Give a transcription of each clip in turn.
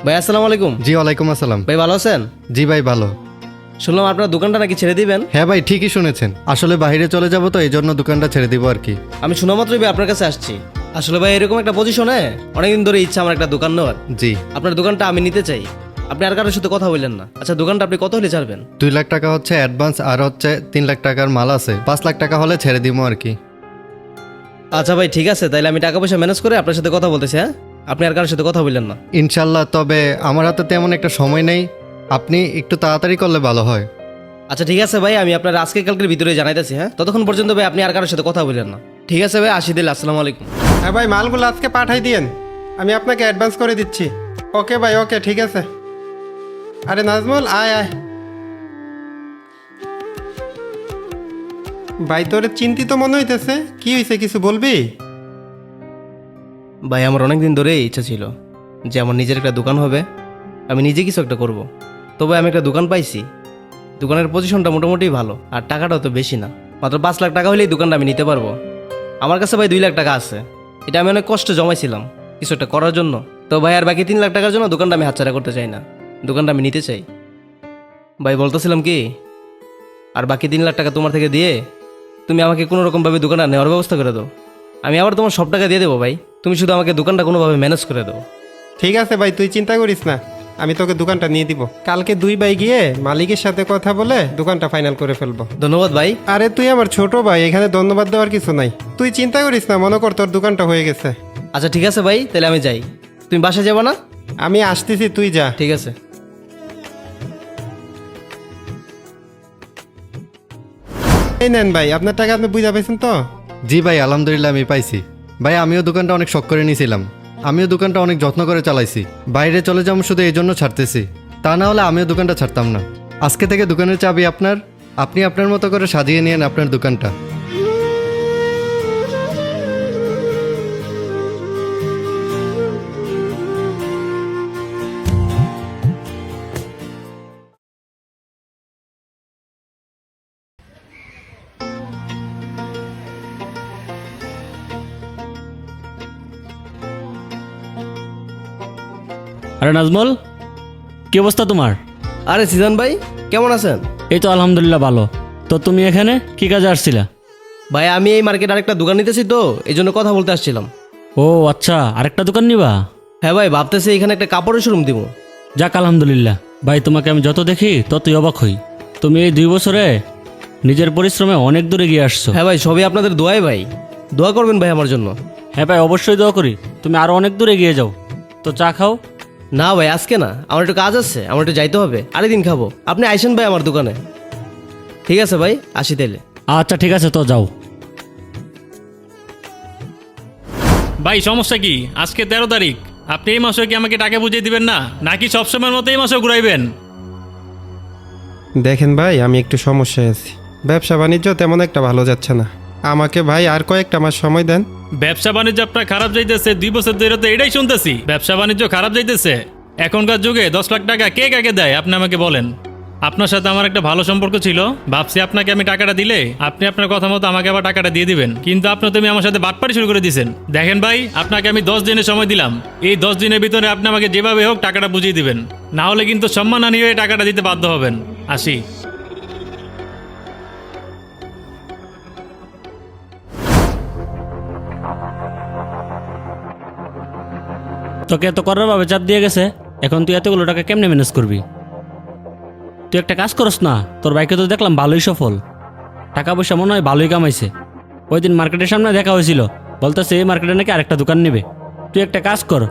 ভাই আসসালামু আলাইকুম। জি ওয়ালাইকুম আসসালাম। ভাই ভালো আছেন? জি ভাই ভালো। শুনলাম আপনার দোকানটা নাকি ছেড়ে দিবেন। হ্যাঁ ভাই ঠিকই শুনেছেন, আসলে বাইরে চলে যাব তো এই জন্য দোকানটা ছেড়ে দিব আর কি। আমি শোনা মাত্রই ভাই আপনার কাছে আসছি। আসলে ভাই এরকম একটা পজিশনে অনেকদিন ধরে ইচ্ছা আমার একটা দোকান নেওয়ার। জি আপনার দোকানটা আমি নিতে চাই। আপনি আর কারোর সাথে কথা বললেন না। আচ্ছা দোকানটা আপনি কত হলে ছাড়বেন? 2 লাখ টাকা হচ্ছে অ্যাডভান্স, আর হচ্ছে 3 লাখ টাকার মাল আছে, 5 লাখ টাকা হলে ছেড়ে দিব আর কি। আচ্ছা ভাই ঠিক আছে, তাইলে আমি টাকা পয়সা ম্যানেজ করে আপনার সাথে কথা বলতেছি। হ্যাঁ আপনি আর কারোর সাথে কথা বললেন না। ইনশাল্লাহ, তবে আমার হাতে তেমন একটা সময় নেই, আপনি একটু তাড়াতাড়ি করলে ভালো হয়। আচ্ছা ঠিক আছে ভাই, আমি আপনার আজকে কালকের ভিতরে জানাইতেছি। হ্যাঁ ততক্ষণ পর্যন্ত ভাই আপনি আর কারোর সাথে কথা বললেন না। ঠিক আছে ভাই, আসি দিল। আসসালামু আলাইকুম। হ্যাঁ ভাই, মালগুলো আজকে পাঠাই দিয়েন, আমি আপনাকে অ্যাডভান্স করে দিচ্ছি। ওকে ভাই, ওকে ঠিক আছে। আরে নাজমুল আয় আয়। ভাই তোর চিন্তিত মনে হইতেছে, কি হয়েছে কিছু বলবি? ভাই আমার অনেক দিন ধরেই ইচ্ছা ছিল যে আমার নিজের একটা দোকান হবে, আমি নিজে কিছু একটা করব। তবে আমি একটা দোকান পাইছি, দোকানের পজিশনটা মোটামুটি ভালো, আর টাকাটাও তো বেশি না। মাত্র 5 লাখ টাকা হলেই দোকানটা আমি নিতে পারবো। আমার কাছে ভাই 2 লাখ টাকা আছে, এটা আমি অনেক কষ্টে জমাইছিলাম কিছু একটা করার জন্য। তো ভাই আর বাকি 3 লাখ টাকার জন্য দোকানটা আমি হাতছাড়া করতে চাই না, দোকানটা আমি নিতে চাই। ভাই বলতেছিলাম কি, আর বাকি 3 লাখ টাকা তোমার থেকে দিয়ে তুমি আমাকে কোনো রকমভাবে দোকানটা নেওয়ার ব্যবস্থা করে দাও। আমি আবার তোমার সব টাকা দিয়ে দেবো ভাই, তুমি শুধু আমাকে দোকানটা কোনোভাবে ম্যানেজ করে দাও। ঠিক আছে ভাই, তুই চিন্তা করিস না, আমি তোকে দোকানটা নিয়ে দিব। কালকে 2 ভাই গিয়ে মালিকের সাথে কথা বলে দোকানটা ফাইনাল করে ফেলবো। ধন্যবাদ ভাই। আরে তুই আমার ছোট ভাই, এখানে ধন্যবাদ দেওয়ার কিছু নাই। তুই চিন্তা করিস না, মনে কর তোর দোকানটা হয়ে গেছে। আচ্ছা ঠিক আছে ভাই, তাহলে আমি যাই। তুমি বাসায় যাবো না? আমি আসতেছি, তুই যা। ঠিক আছে। এই নেন ভাই, আপনার টাকা আপনি বুঝা পেয়েছেন তো? জি ভাই আলহামদুলিল্লাহ আমি পাইছি। ভাই আমিও দোকানটা অনেক শখ করে নিয়েছিলাম, আমিও দোকানটা অনেক যত্ন করে চালাইছি। বাইরে চলে যাবো শুধু এই জন্য ছাড়তেছি, তা না হলে আমিও দোকানটা ছাড়তাম না। আজকে থেকে দোকানের চাবি আপনার, আপনি আপনার মতো করে সাজিয়ে নিয়েন আপনার দোকানটা। আরে নাজমল, কি অবস্থা তোমার? আরে সিজান ভাই কেমন আছেন? এই তো আলহামদুলিল্লাহ ভালো। তো তুমি এখানে কি কাজে আসছিলা? ভাই আমি এই মার্কেটে আরেকটা দোকান নিতেছি, তো এই জন্য কথা বলতে আসছিলাম। ও আচ্ছা, আরেকটা দোকান নিবা? হ্যাঁ ভাই, ভাবতেছি এখানে একটা কাপড়ের শোরুম দিব। যাক আলহামদুলিল্লাহ। ভাই তোমাকে আমি যত দেখি ততই অবাক হই। তুমি এই 2 বছরে নিজের পরিশ্রমে অনেক দূরে গিয়ে আসছো। হ্যাঁ ভাই, সবই আপনাদের দোয়াই ভাই, দোয়া করবেন ভাই আমার জন্য। হ্যাঁ ভাই অবশ্যই দোয়া করি, তুমি আরো অনেক দূরে গিয়ে যাও। তো চা খাও। না ভাই আজকে না, আমার একটু কাজ আছে, আমার একটু যাইতে হবে, আরেকদিন খাবো। আপনি আইসেন ভাই আমার দোকানে। ঠিক আছে ভাই, আসি তাইলে। আচ্ছা ঠিক আছে, তো যাও। ভাই সমস্যা কি? আজকে 13 তারিখ, আপনি এই মাসে কি আমাকে টাকা বুঝিয়ে দিবেন না, নাকি সবসময়ের মতো এই মাসেও ঘুরাইবেন? দেখেন ভাই, আমি একটু সমস্যায় আছি, ব্যবসা বাণিজ্য তেমন একটা ভালো যাচ্ছে না। আমাকে ভাই আর কয়েকটা মাস সময় দেন। ব্যবসা বাণিজ্য আপনার খারাপ যাইতেছে, 2 বছর ধরে তো এটাই শুনতেছি, ব্যবসা বাণিজ্য খারাপ যাইতেছে। এখনকার যুগে 10 লাখ টাকা কে কাকে দেয় আপনি আমাকে বলেন। আপনার সাথে আমার একটা ভালো সম্পর্ক ছিল, ভাবছি আপনাকে আমি টাকাটা দিলে আপনি আপনার কথা মতো আমাকে আবার টাকাটা দিয়ে দিবেন, কিন্তু আপনি তুমি আমার সাথে বাটপারি শুরু করে দিয়েছেন। দেখেন ভাই, আপনাকে আমি 10 দিনের সময় দিলাম, এই 10 দিনের ভিতরে আপনি আমাকে যেভাবে হোক টাকাটা বুঝিয়ে দিবেন, না হলে কিন্তু সম্মানহানি হয়ে টাকাটা দিতে বাধ্য হবেন। আসি। তোকে এত করার ভাবে চাপ দিয়ে গেছে, এখন তুই এতগুলো টাকা কেমনে ম্যানেজ করবি? তুই একটা কাজ করস না, তোর বাইকে তো দেখলাম ভালোই সফল, টাকা পয়সা মনে হয় ভালোই কামাইছে। ওই দিন মার্কেটের সামনে দেখা হয়েছিল, বলতেছে এই মার্কেটে নাকি আরেকটা দোকান নেবে। তুই একটা কাজ কর,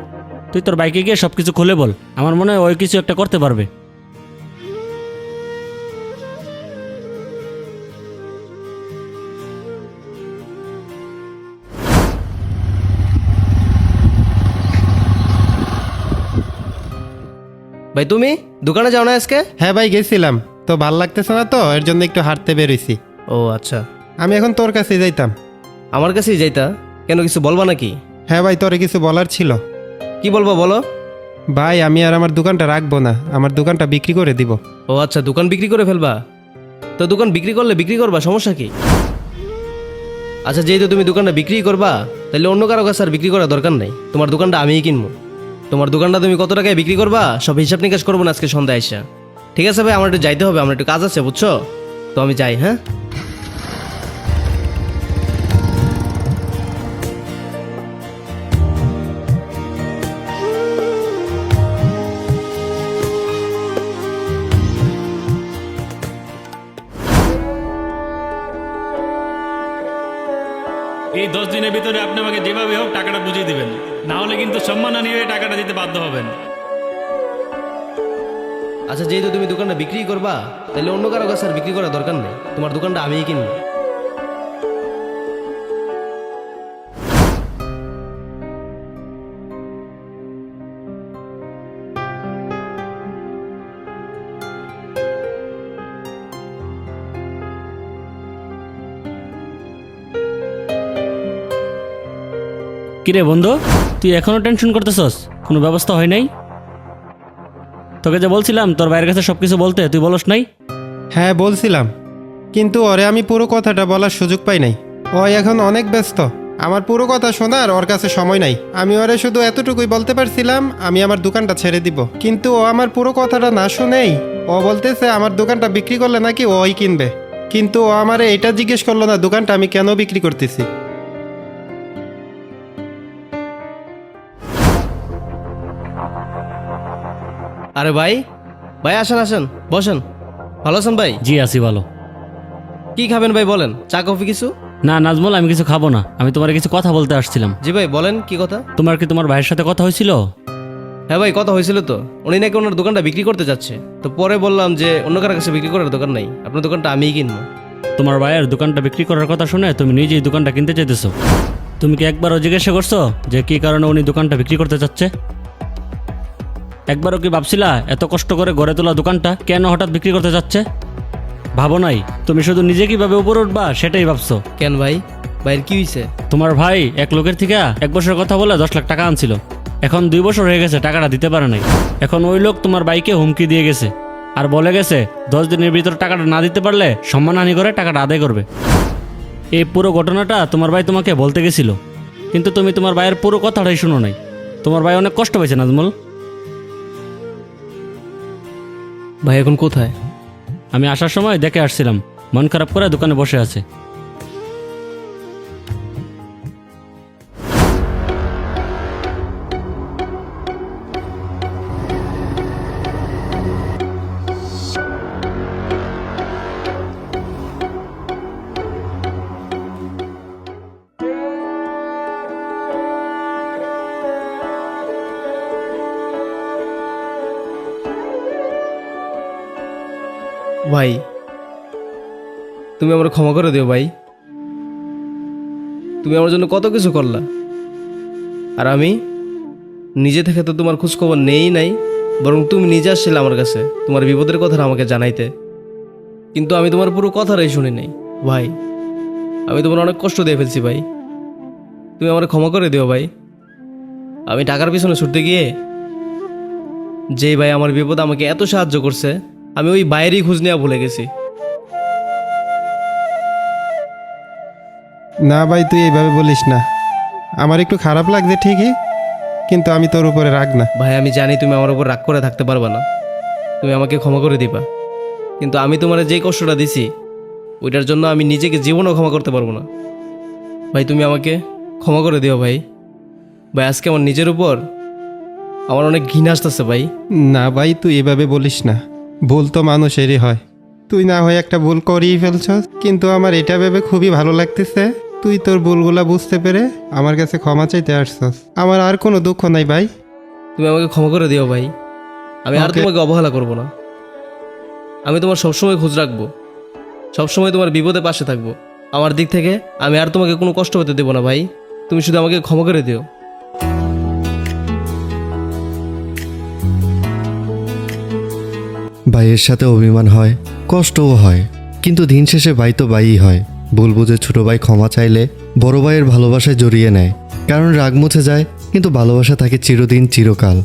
তুই তোর বাইকে গিয়ে সব কিছু খুলে বল, আমার মনে হয় ওই কিছু একটা করতে পারবে। ভাই তুমি দোকানে যাও না আজকে? হ্যাঁ ভাই গেছিলাম, তো ভাল লাগতেছে না, তো এর জন্য একটু হাঁটতে বেরোইছি। ও আচ্ছা। আমি এখন তোর কাছে যাইতাম। আমার কাছেই যাইতা কেন, কিছু বলবা নাকি? হ্যাঁ ভাই, তোরে কিছু বলার ছিল। কি বলবো বলো। ভাই আমি আর আমার দোকানটা রাখবো না, আমার দোকানটা বিক্রি করে দিব। ও আচ্ছা, দোকান বিক্রি করে ফেলবা? তো দোকান বিক্রি করলে বিক্রি করবা, সমস্যা কি? আচ্ছা যেহেতু তুমি দোকানটা বিক্রি করবা, তাহলে অন্য কারো কাছে আর বিক্রি করার দরকার নাই, তোমার দোকানটা আমিই কিনবো। তোমার দোকানটা তুমি কত টাকায় বিক্রি করবা সব হিসাব নিকাশ করবো না আজকে সন্ধ্যায় এসে। ঠিক আছে ভাই, আমার একটু যাইতে হবে, আমার একটু কাজ আছে বুঝছো। তো আমি যাই, হ্যাঁ। এই 10 দিনের ভিতরে আপনি আমাকে যেভাবে হোক টাকাটা বুঝিয়ে দিবেন, না হলে কিন্তু সম্মানহানি হয়ে টাকাটা দিতে বাধ্য হবেন। আচ্ছা, যেহেতু তুমি দোকানটা বিক্রি করবা, তাহলে অন্য কারো কাছে আর বিক্রি করার দরকার নেই, তোমার দোকানটা আমিই কিনবো। কিরে বন্ধু, তুই এখনো টেনশন করতেছস? কোনো ব্যবস্থা হয় নাই? তোকে যে বলছিলাম তোর ভাইয়ের কাছে সব কিছু বলতে, তুই বলস নাই? হ্যাঁ বলছিলাম, কিন্তু ওরে আমি পুরো কথাটা বলার সুযোগ পাই নাই। ও এখন অনেক ব্যস্ত, আমার পুরো কথা শোনার ওর কাছে সময় নাই। আমি ওরে শুধু এতটুকুই বলতে পারছিলাম আমি আমার দোকানটা ছেড়ে দিব, কিন্তু ও আমার পুরো কথাটা না শুনেই ও বলতেছে আমার দোকানটা বিক্রি করলে নাকি ওই কিনবে। কিন্তু ও আমারে এটা জিজ্ঞেস করলো না দোকানটা আমি কেন বিক্রি করতেছি। আরে ভাই, ভাই আসেন আসেন, বসেন। ভালো আছেন ভাই? জি আছি ভালো। কি খাবেন ভাই বলেন, চা কফি কিছু? না নাজমুল, আমি কিছু খাবো না, আমি তোমার কিছু কথা বলতে আসছিলাম। জি ভাই বলেন, কি কথা? তোমার কি তোমার ভাইয়ের সাথে কথা হয়েছিল? হ্যাঁ ভাই, কথা হয়েছিল তো। উনি নাকি ওনার দোকানটা বিক্রি করতে যাচ্ছে, তো পরে বললাম যে অন্য কারো কাছে বিক্রি করার দোকান নাই, আপনার দোকানটা আমিই কিনবো। তোমার ভাইয়ের দোকানটা বিক্রি করার কথা শুনে তুমি নিজেই দোকানটা কিনতে চাইতেছো। তুমি কি একবারও জিজ্ঞাসা করছো যে কি কারণে উনি দোকানটা বিক্রি করতে চাচ্ছে? একবারও কি ভাবছিলা এত কষ্ট করে গড়ে তোলা দোকানটা কেন হঠাৎ বিক্রি করতে যাচ্ছে? ভাবো নাই? তুমি শুধু নিজে কিভাবে উপরে উঠবা সেটাই ভাবছো। কেন ভাই, ভাইয়ের কি হয়েছে? তোমার ভাই এক লোকের থেকে 1 বছরের কথা বলে 10 লাখ টাকা আনছিল, এখন 2 বছর হয়ে গেছে টাকাটা দিতে পারে নাই। এখন ওই লোক তোমার ভাইকে হুমকি দিয়ে গেছে আর বলে গেছে 10 দিনের ভিতর টাকাটা না দিতে পারলে সম্মানহানি করে টাকাটা আদায় করবে। এই পুরো ঘটনাটা তোমার ভাই তোমাকে বলতে গেছিল, কিন্তু তুমি তোমার ভাইয়ের পুরো কথাটাই শুনো নাই। তোমার ভাই অনেক কষ্ট পেয়েছে নাজমুল। ভাই এখন কোথায়? আমি আসার সময় দেখে আসছিলাম, মন খারাপ করে দোকানে বসে আছে। ভাই তুমি আমার ক্ষমা করে দিও ভাই, তুমি আমার জন্য কত কিছু করলা, আর আমি নিজে থেকে তো তোমার খোঁজখবর নেই নাই, বরং তুমি নিজে আসছিলে আমার কাছে তোমার বিপদের কথা আমাকে জানাইতে, কিন্তু আমি তোমার পুরো কথাটাই শুনি নাই। ভাই আমি তোমার অনেক কষ্ট দিয়ে ফেলছি ভাই, তুমি আমার ক্ষমা করে দিও ভাই। আমি টাকার পিছনে ছুটতে গিয়ে যেই ভাই আমার বিপদ আমাকে এত সাহায্য করছে, আমি ওই বাইরেই খোঁজ নেওয়া ভুলে গেছি। না ভাই, তুই এইভাবে বলিস না, আমার একটু খারাপ লাগছে ঠিকই, কিন্তু আমি তোর উপরে রাগ না। ভাই আমি জানি তুমি আমার উপর রাগ করে থাকতে পারবা না, তুমি আমাকে ক্ষমা করে দিবা, কিন্তু আমি তোমার যেই কষ্টটা দিছি ওইটার জন্য আমি নিজেকে জীবনও ক্ষমা করতে পারবো না। ভাই তুমি আমাকে ক্ষমা করে দিও ভাই। ভাই আজকে আমার নিজের উপর আমার অনেক ঘৃণা আসতেছে ভাই। না ভাই, তুই এভাবে বলিস না, ভুল তো মানুষেরই হয়। তুই না হয় একটা ভুল করেই ফেলছস, কিন্তু আমার এটা ভেবে খুবই ভালো লাগতেছে তুই তোর ভুলগুলা বুঝতে পেরে আমার কাছে ক্ষমা চাইতে আসছস। আমার আর কোনো দুঃখ নাই ভাই। তুমি আমাকে ক্ষমা করে দিও ভাই, আমি আর Okay. তোমাকে অবহেলা করব না। আমি তোমার সবসময় খোঁজ রাখবো, সবসময় তোমার বিপদে পাশে থাকবো। আমার দিক থেকে আমি আর তোমাকে কোনো কষ্ট হতে দেবো না ভাই, তুমি শুধু আমাকে ক্ষমা করে দিও। ভাইয়ের সাথে অভিমান হয়, কষ্টও হয়, কিন্তু দিন শেষে ভাই তো ভাইই হয়। ভুল বুঝে ছোট ভাই ক্ষমা চাইলে বড় ভাইয়ের ভালোবাসায় জড়িয়ে নেয়, কারণ রাগ মুছে যায় কিন্তু ভালোবাসা থাকে চিরদিন চিরকাল।